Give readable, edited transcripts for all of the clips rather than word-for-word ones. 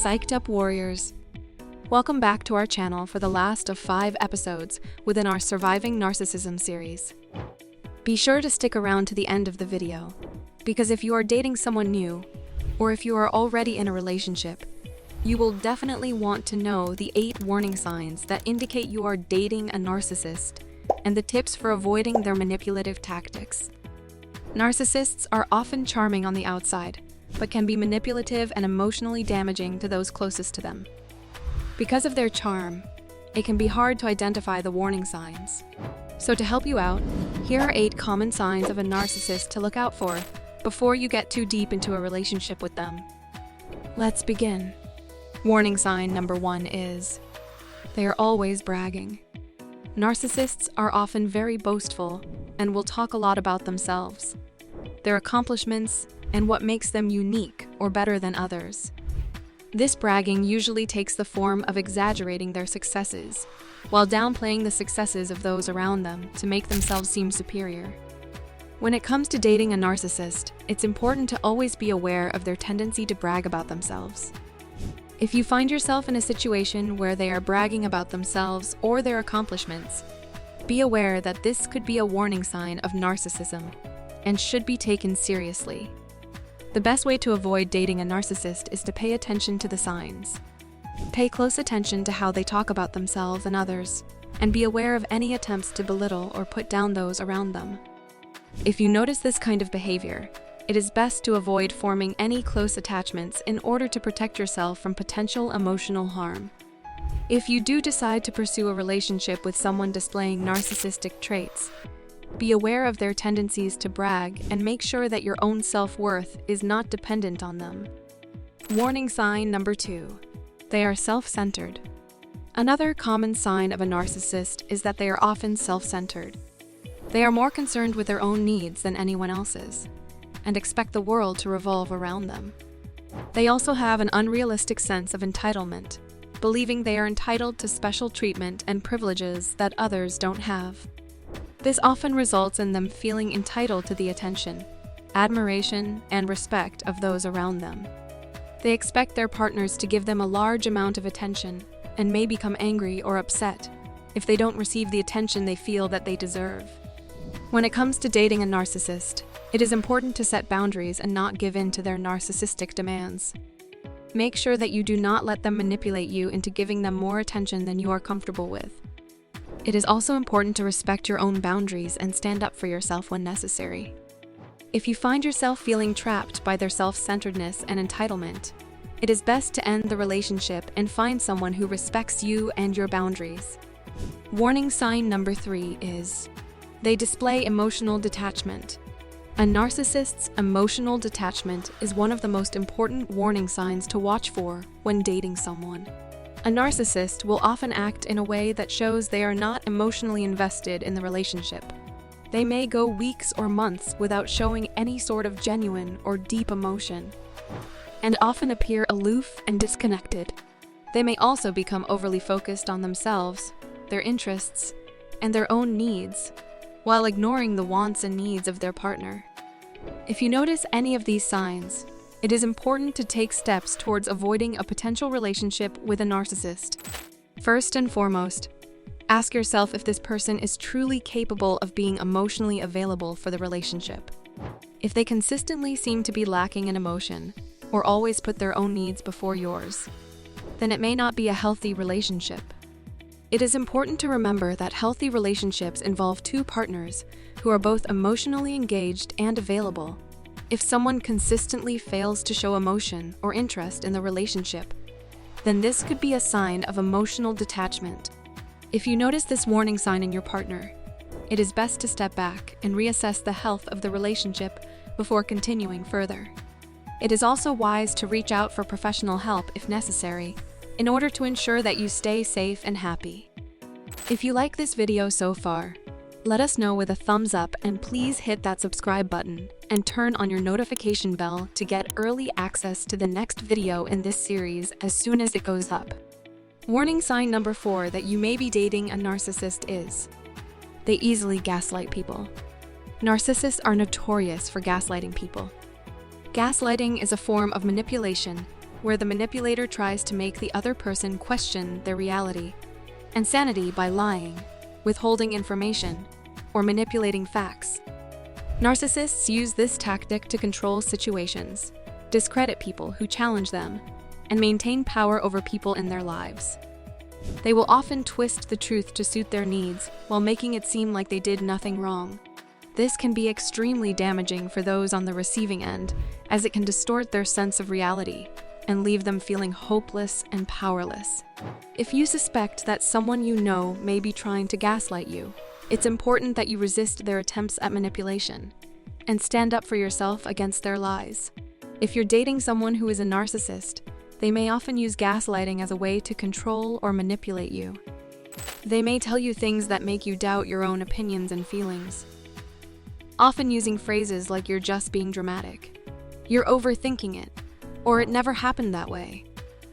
Psyched up warriors. Welcome back to our channel for the last of 5 episodes within our Surviving Narcissism series. Be sure to stick around to the end of the video, because if you are dating someone new, or if you are already in a relationship, you will definitely want to know the 8 warning signs that indicate you are dating a narcissist and the tips for avoiding their manipulative tactics. Narcissists are often charming on the outside, but can be manipulative and emotionally damaging to those closest to them. Because of their charm, it can be hard to identify the warning signs. So to help you out, here are 8 common signs of a narcissist to look out for before you get too deep into a relationship with them. Let's begin. Warning sign number 1 is, they are always bragging. Narcissists are often very boastful and will talk a lot about themselves, their accomplishments, and what makes them unique or better than others. This bragging usually takes the form of exaggerating their successes, while downplaying the successes of those around them to make themselves seem superior. When it comes to dating a narcissist, it's important to always be aware of their tendency to brag about themselves. If you find yourself in a situation where they are bragging about themselves or their accomplishments, be aware that this could be a warning sign of narcissism and should be taken seriously. The best way to avoid dating a narcissist is to pay attention to the signs. Pay close attention to how they talk about themselves and others, and be aware of any attempts to belittle or put down those around them. If you notice this kind of behavior, it is best to avoid forming any close attachments in order to protect yourself from potential emotional harm. If you do decide to pursue a relationship with someone displaying narcissistic traits, be aware of their tendencies to brag and make sure that your own self-worth is not dependent on them. Warning sign number 2. They are self-centered. Another common sign of a narcissist is that they are often self-centered. They are more concerned with their own needs than anyone else's, and expect the world to revolve around them. They also have an unrealistic sense of entitlement, believing they are entitled to special treatment and privileges that others don't have. This often results in them feeling entitled to the attention, admiration, and respect of those around them. They expect their partners to give them a large amount of attention and may become angry or upset if they don't receive the attention they feel that they deserve. When it comes to dating a narcissist, it is important to set boundaries and not give in to their narcissistic demands. Make sure that you do not let them manipulate you into giving them more attention than you are comfortable with. It is also important to respect your own boundaries and stand up for yourself when necessary. If you find yourself feeling trapped by their self-centeredness and entitlement, it is best to end the relationship and find someone who respects you and your boundaries. Warning sign number 3 is, they display emotional detachment. A narcissist's emotional detachment is one of the most important warning signs to watch for when dating someone. A narcissist will often act in a way that shows they are not emotionally invested in the relationship. They may go weeks or months without showing any sort of genuine or deep emotion, and often appear aloof and disconnected. They may also become overly focused on themselves, their interests, and their own needs, while ignoring the wants and needs of their partner. If you notice any of these signs, it is important to take steps towards avoiding a potential relationship with a narcissist. First and foremost, ask yourself if this person is truly capable of being emotionally available for the relationship. If they consistently seem to be lacking in emotion, or always put their own needs before yours, then it may not be a healthy relationship. It is important to remember that healthy relationships involve 2 partners who are both emotionally engaged and available. If someone consistently fails to show emotion or interest in the relationship, then this could be a sign of emotional detachment. If you notice this warning sign in your partner, it is best to step back and reassess the health of the relationship before continuing further. It is also wise to reach out for professional help if necessary, in order to ensure that you stay safe and happy. If you like this video so far, let us know with a thumbs up, and please hit that subscribe button and turn on your notification bell to get early access to the next video in this series as soon as it goes up. Warning sign number 4 that you may be dating a narcissist is, they easily gaslight people. Narcissists are notorious for gaslighting people. Gaslighting is a form of manipulation where the manipulator tries to make the other person question their reality and sanity by lying, withholding information, or manipulating facts. Narcissists use this tactic to control situations, discredit people who challenge them, and maintain power over people in their lives. They will often twist the truth to suit their needs while making it seem like they did nothing wrong. This can be extremely damaging for those on the receiving end, as it can distort their sense of reality and leave them feeling hopeless and powerless. If you suspect that someone you know may be trying to gaslight you, it's important that you resist their attempts at manipulation and stand up for yourself against their lies. If you're dating someone who is a narcissist, they may often use gaslighting as a way to control or manipulate you. They may tell you things that make you doubt your own opinions and feelings, often using phrases like "you're just being dramatic," "you're overthinking it," or "it never happened that way."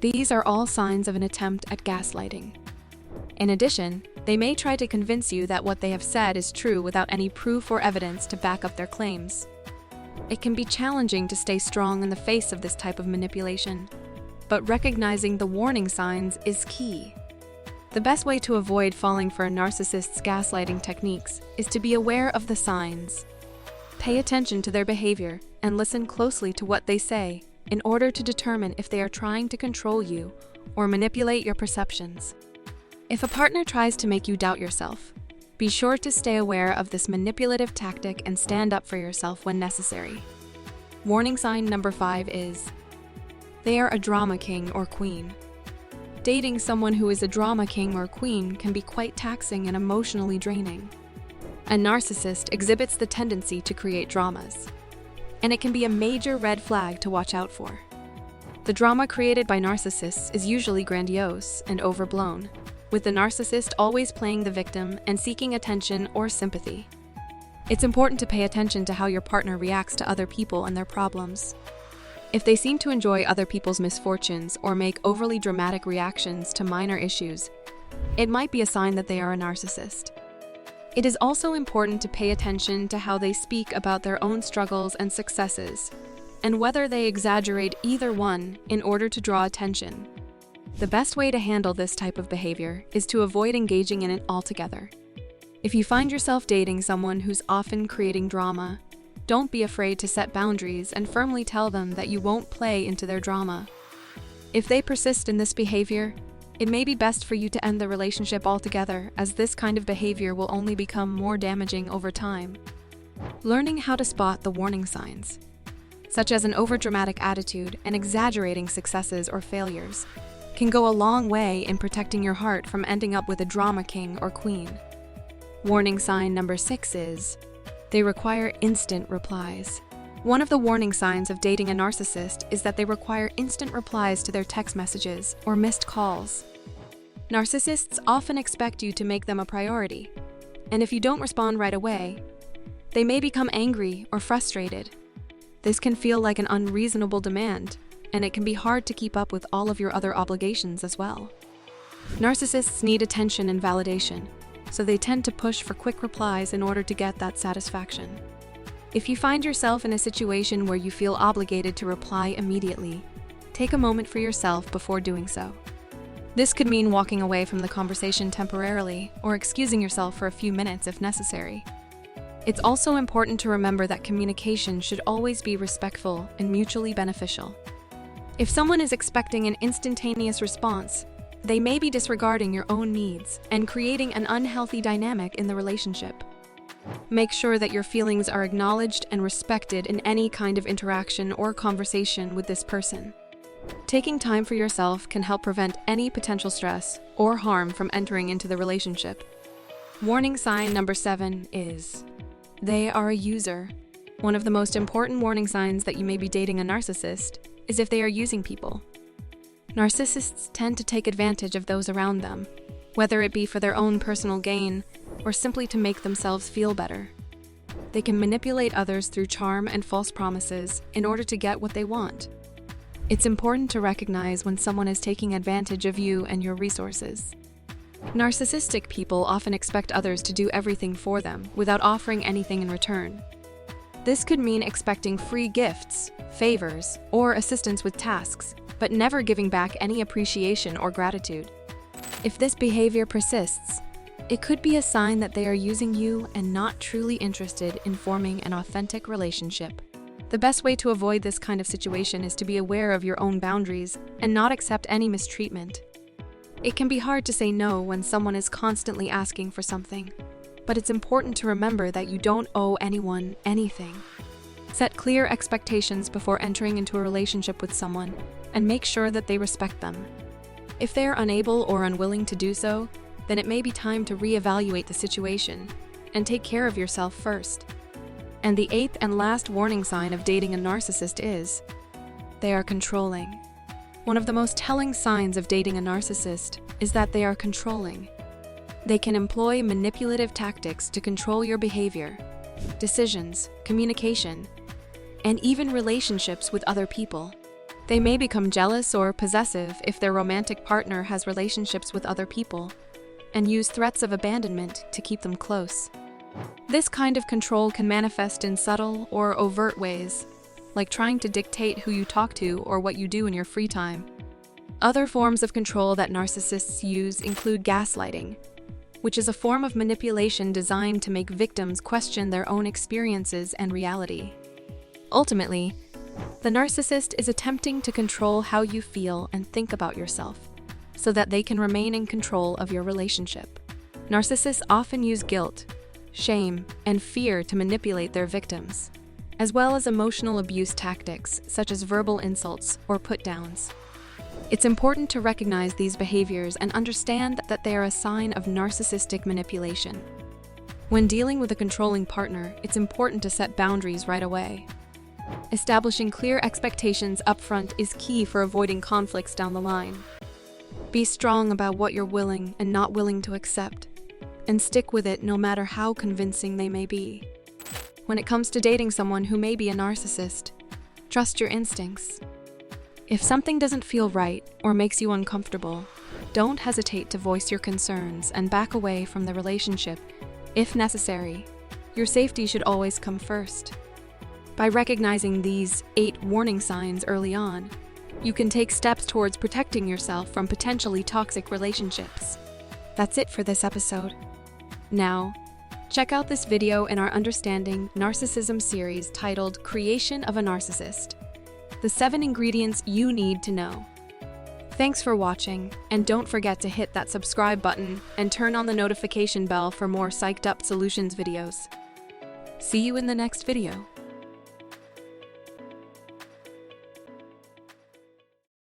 These are all signs of an attempt at gaslighting. In addition, they may try to convince you that what they have said is true without any proof or evidence to back up their claims. It can be challenging to stay strong in the face of this type of manipulation, but recognizing the warning signs is key. The best way to avoid falling for a narcissist's gaslighting techniques is to be aware of the signs. Pay attention to their behavior and listen closely to what they say in order to determine if they are trying to control you or manipulate your perceptions. If a partner tries to make you doubt yourself, be sure to stay aware of this manipulative tactic and stand up for yourself when necessary. Warning sign number 5 is they are a drama king or queen. Dating someone who is a drama king or queen can be quite taxing and emotionally draining. A narcissist exhibits the tendency to create dramas, and it can be a major red flag to watch out for. The drama created by narcissists is usually grandiose and overblown, with the narcissist always playing the victim and seeking attention or sympathy. It's important to pay attention to how your partner reacts to other people and their problems. If they seem to enjoy other people's misfortunes or make overly dramatic reactions to minor issues, it might be a sign that they are a narcissist. It is also important to pay attention to how they speak about their own struggles and successes, and whether they exaggerate either one in order to draw attention. The best way to handle this type of behavior is to avoid engaging in it altogether. If you find yourself dating someone who's often creating drama, don't be afraid to set boundaries and firmly tell them that you won't play into their drama. If they persist in this behavior, it may be best for you to end the relationship altogether, as this kind of behavior will only become more damaging over time. Learning how to spot the warning signs, such as an overdramatic attitude and exaggerating successes or failures, can go a long way in protecting your heart from ending up with a drama king or queen. Warning sign number 6 is they require instant replies. One of the warning signs of dating a narcissist is that they require instant replies to their text messages or missed calls. Narcissists often expect you to make them a priority, and if you don't respond right away, they may become angry or frustrated. This can feel like an unreasonable demand, and it can be hard to keep up with all of your other obligations as well. Narcissists need attention and validation, so they tend to push for quick replies in order to get that satisfaction. If you find yourself in a situation where you feel obligated to reply immediately, take a moment for yourself before doing so. This could mean walking away from the conversation temporarily or excusing yourself for a few minutes if necessary. It's also important to remember that communication should always be respectful and mutually beneficial. If someone is expecting an instantaneous response, they may be disregarding your own needs and creating an unhealthy dynamic in the relationship. Make sure that your feelings are acknowledged and respected in any kind of interaction or conversation with this person. Taking time for yourself can help prevent any potential stress or harm from entering into the relationship. Warning sign number 7 is they are a user. One of the most important warning signs that you may be dating a narcissist is if they are using people. Narcissists tend to take advantage of those around them, whether it be for their own personal gain or simply to make themselves feel better. They can manipulate others through charm and false promises in order to get what they want. It's important to recognize when someone is taking advantage of you and your resources. Narcissistic people often expect others to do everything for them without offering anything in return. This could mean expecting free gifts, favors, or assistance with tasks, but never giving back any appreciation or gratitude. If this behavior persists, it could be a sign that they are using you and not truly interested in forming an authentic relationship. The best way to avoid this kind of situation is to be aware of your own boundaries and not accept any mistreatment. It can be hard to say no when someone is constantly asking for something, but it's important to remember that you don't owe anyone anything. Set clear expectations before entering into a relationship with someone and make sure that they respect them. If they are unable or unwilling to do so, then it may be time to reevaluate the situation and take care of yourself first. And the 8th and last warning sign of dating a narcissist is they are controlling. One of the most telling signs of dating a narcissist is that they are controlling. They can employ manipulative tactics to control your behavior, decisions, communication, and even relationships with other people. They may become jealous or possessive if their romantic partner has relationships with other people, and use threats of abandonment to keep them close. This kind of control can manifest in subtle or overt ways, like trying to dictate who you talk to or what you do in your free time. Other forms of control that narcissists use include gaslighting, which is a form of manipulation designed to make victims question their own experiences and reality. Ultimately, the narcissist is attempting to control how you feel and think about yourself, so that they can remain in control of your relationship. Narcissists often use guilt, shame, and fear to manipulate their victims, as well as emotional abuse tactics such as verbal insults or put-downs. It's important to recognize these behaviors and understand that they are a sign of narcissistic manipulation. When dealing with a controlling partner, it's important to set boundaries right away. Establishing clear expectations upfront is key for avoiding conflicts down the line. Be strong about what you're willing and not willing to accept, and stick with it no matter how convincing they may be. When it comes to dating someone who may be a narcissist, trust your instincts. If something doesn't feel right or makes you uncomfortable, don't hesitate to voice your concerns and back away from the relationship if necessary. Your safety should always come first. By recognizing these 8 warning signs early on, you can take steps towards protecting yourself from potentially toxic relationships. That's it for this episode. Now, check out this video in our Understanding Narcissism series titled Creation of a Narcissist: The 7 Ingredients You Need to Know. Thanks for watching, and don't forget to hit that subscribe button and turn on the notification bell for more psyched up solutions videos. See you in the next video.